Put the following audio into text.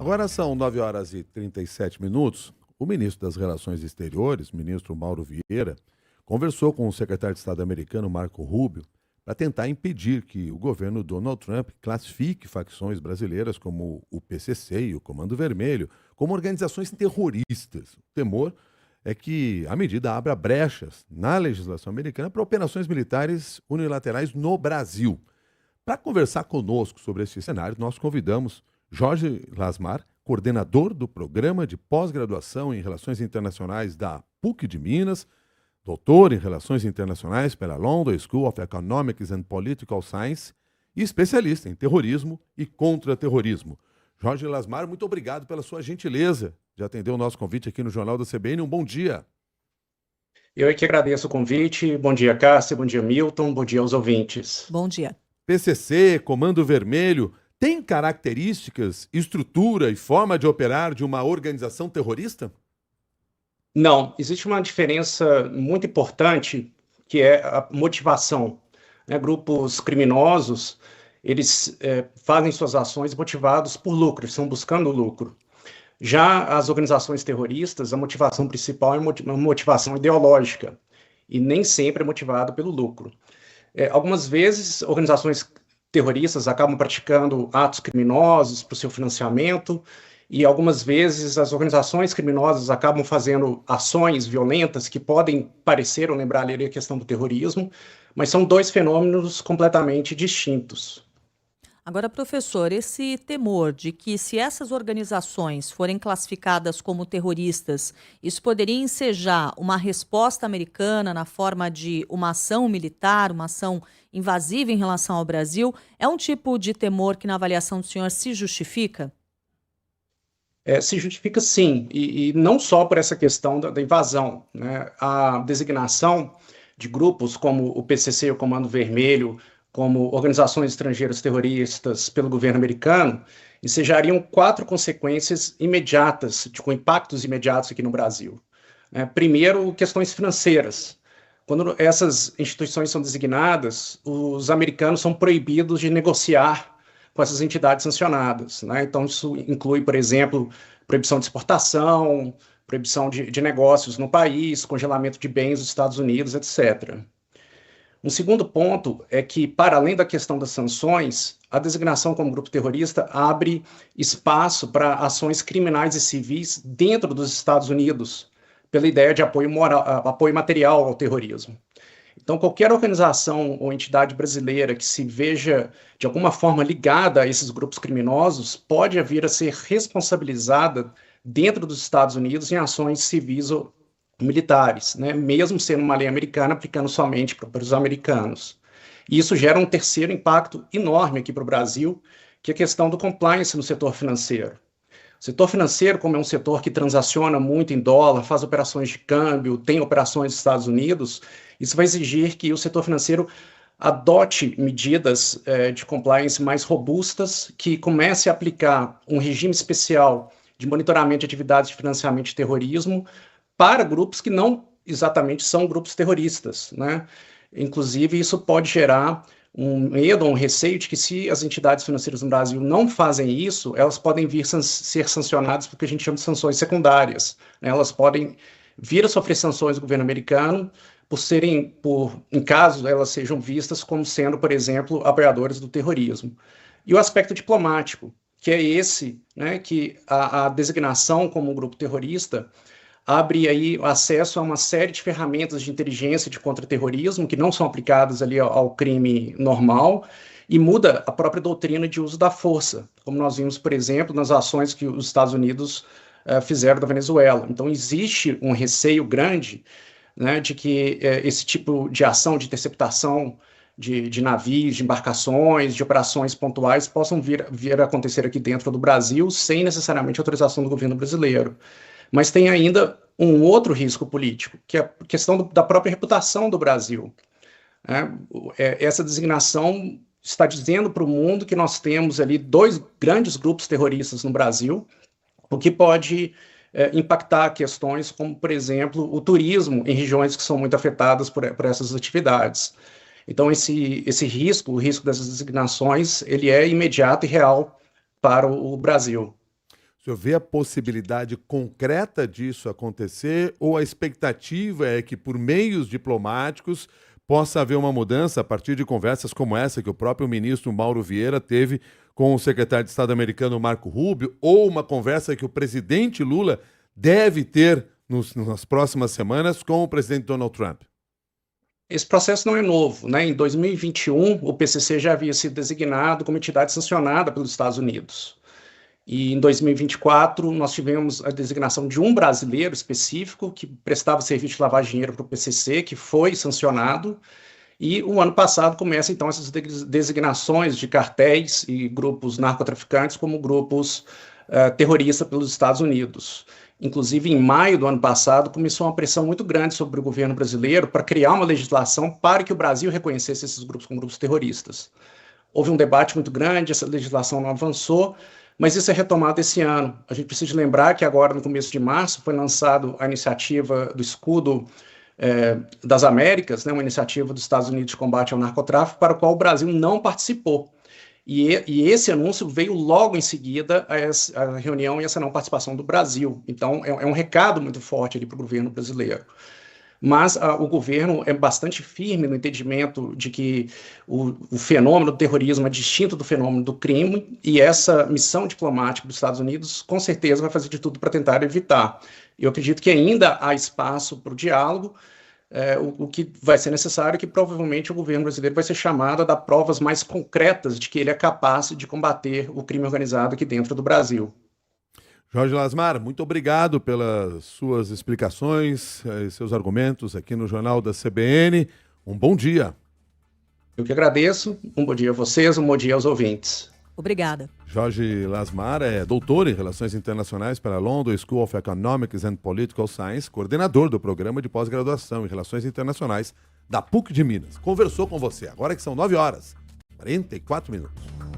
Agora são 9 horas e 37 minutos. O ministro das Relações Exteriores, ministro Mauro Vieira, conversou com o secretário de Estado americano Marco Rubio para tentar impedir que o governo Donald Trump classifique facções brasileiras como o PCC e o Comando Vermelho como organizações terroristas. O temor é que a medida abra brechas na legislação americana para operações militares unilaterais no Brasil. Para conversar conosco sobre esse cenário, nós convidamos Jorge Lasmar, coordenador do Programa de Pós-Graduação em Relações Internacionais da PUC de Minas, doutor em Relações Internacionais pela London School of Economics and Political Science e especialista em terrorismo e contra-terrorismo. Jorge Lasmar, muito obrigado pela sua gentileza de atender o nosso convite aqui no Jornal da CBN. Um bom dia. Eu é que agradeço o convite. Bom dia, Cássia. Bom dia, Milton. Bom dia aos ouvintes. Bom dia. PCC, Comando Vermelho, tem características, estrutura e forma de operar de uma organização terrorista? Não, existe uma diferença muito importante, que é a motivação. Grupos criminosos, eles fazem suas ações motivados por lucro, estão buscando lucro. Já as organizações terroristas, a motivação principal é uma motivação ideológica, e nem sempre é motivada pelo lucro. Algumas vezes, organizações terroristas acabam praticando atos criminosos para o seu financiamento, e algumas vezes as organizações criminosas acabam fazendo ações violentas que podem parecer ou lembrar ali a questão do terrorismo, mas são dois fenômenos completamente distintos. Agora, professor, esse temor de que se essas organizações forem classificadas como terroristas, isso poderia ensejar uma resposta americana na forma de uma ação militar, uma ação invasiva em relação ao Brasil, é um tipo de temor que, na avaliação do senhor, se justifica? Se justifica sim, e não só por essa questão da invasão, né? A designação de grupos como o PCC e o Comando Vermelho, como organizações estrangeiras terroristas pelo governo americano, ensejariam 4 consequências imediatas, com impactos imediatos aqui no Brasil. Primeiro, questões financeiras. Quando essas instituições são designadas, os americanos são proibidos de negociar com essas entidades sancionadas, né? Então, isso inclui, por exemplo, proibição de exportação, proibição de negócios no país, congelamento de bens dos Estados Unidos, etc. Um segundo ponto é que, para além da questão das sanções, a designação como grupo terrorista abre espaço para ações criminais e civis dentro dos Estados Unidos, pela ideia de apoio material ao terrorismo. Então, qualquer organização ou entidade brasileira que se veja de alguma forma ligada a esses grupos criminosos pode vir a ser responsabilizada dentro dos Estados Unidos em ações civis ou militares, né? Mesmo sendo uma lei americana, aplicando somente para os americanos. E isso gera um terceiro impacto enorme aqui para o Brasil, que é a questão do compliance no setor financeiro. O setor financeiro, como é um setor que transaciona muito em dólar, faz operações de câmbio, tem operações nos Estados Unidos, isso vai exigir que o setor financeiro adote medidas de compliance mais robustas, que comece a aplicar um regime especial de monitoramento de atividades de financiamento de terrorismo para grupos que não exatamente são grupos terroristas, né? Inclusive, isso pode gerar um medo, um receio de que se as entidades financeiras no Brasil não fazem isso, elas podem vir ser sancionadas porque a gente chama de sanções secundárias, né? Elas podem vir a sofrer sanções do governo americano em caso elas sejam vistas como sendo, por exemplo, apoiadores do terrorismo. E o aspecto diplomático, que é esse, né, que a designação como um grupo terrorista abre aí acesso a uma série de ferramentas de inteligência de contra-terrorismo que não são aplicadas ali ao crime normal e muda a própria doutrina de uso da força, como nós vimos, por exemplo, nas ações que os Estados Unidos fizeram da Venezuela. Então, existe um receio grande, né, de que esse tipo de ação de interceptação de navios, de embarcações, de operações pontuais possam vir a acontecer aqui dentro do Brasil sem necessariamente autorização do governo brasileiro. Mas tem ainda um outro risco político, que é a questão da própria reputação do Brasil. Essa designação está dizendo para o mundo que nós temos ali 2 grandes grupos terroristas no Brasil, o que pode impactar questões como, por exemplo, o turismo em regiões que são muito afetadas por essas atividades. Então, esse risco, o risco dessas designações, ele é imediato e real para o Brasil. O senhor vê a possibilidade concreta disso acontecer ou a expectativa é que, por meios diplomáticos, possa haver uma mudança a partir de conversas como essa que o próprio ministro Mauro Vieira teve com o secretário de Estado americano Marco Rubio, ou uma conversa que o presidente Lula deve ter nas próximas semanas com o presidente Donald Trump? Esse processo não é novo, né? Em 2021, o PCC já havia sido designado como entidade sancionada pelos Estados Unidos. E em 2024, nós tivemos a designação de um brasileiro específico que prestava serviço de lavar dinheiro para o PCC, que foi sancionado. E o ano passado começa, então, essas designações de cartéis e grupos narcotraficantes como grupos terroristas pelos Estados Unidos. Inclusive, em maio do ano passado, começou uma pressão muito grande sobre o governo brasileiro para criar uma legislação para que o Brasil reconhecesse esses grupos como grupos terroristas. Houve um debate muito grande, essa legislação não avançou, mas isso é retomado esse ano. A gente precisa lembrar que agora, no começo de março, foi lançado a iniciativa do Escudo das Américas, né, uma iniciativa dos Estados Unidos de combate ao narcotráfico, para a qual o Brasil não participou. E esse anúncio veio logo em seguida a reunião e essa não participação do Brasil. Então, é um recado muito forte ali para o governo brasileiro. Mas o governo é bastante firme no entendimento de que o fenômeno do terrorismo é distinto do fenômeno do crime, e essa missão diplomática dos Estados Unidos, com certeza, vai fazer de tudo para tentar evitar. Eu acredito que ainda há espaço para o diálogo. O que vai ser necessário é que provavelmente o governo brasileiro vai ser chamado a dar provas mais concretas de que ele é capaz de combater o crime organizado aqui dentro do Brasil. Jorge Lasmar, muito obrigado pelas suas explicações e seus argumentos aqui no Jornal da CBN. Um bom dia. Eu que agradeço. Um bom dia a vocês, um bom dia aos ouvintes. Obrigada. Jorge Lasmar é doutor em Relações Internacionais pela London School of Economics and Political Science, coordenador do programa de pós-graduação em Relações Internacionais da PUC de Minas. Conversou com você, agora que são 9 horas, 44 minutos.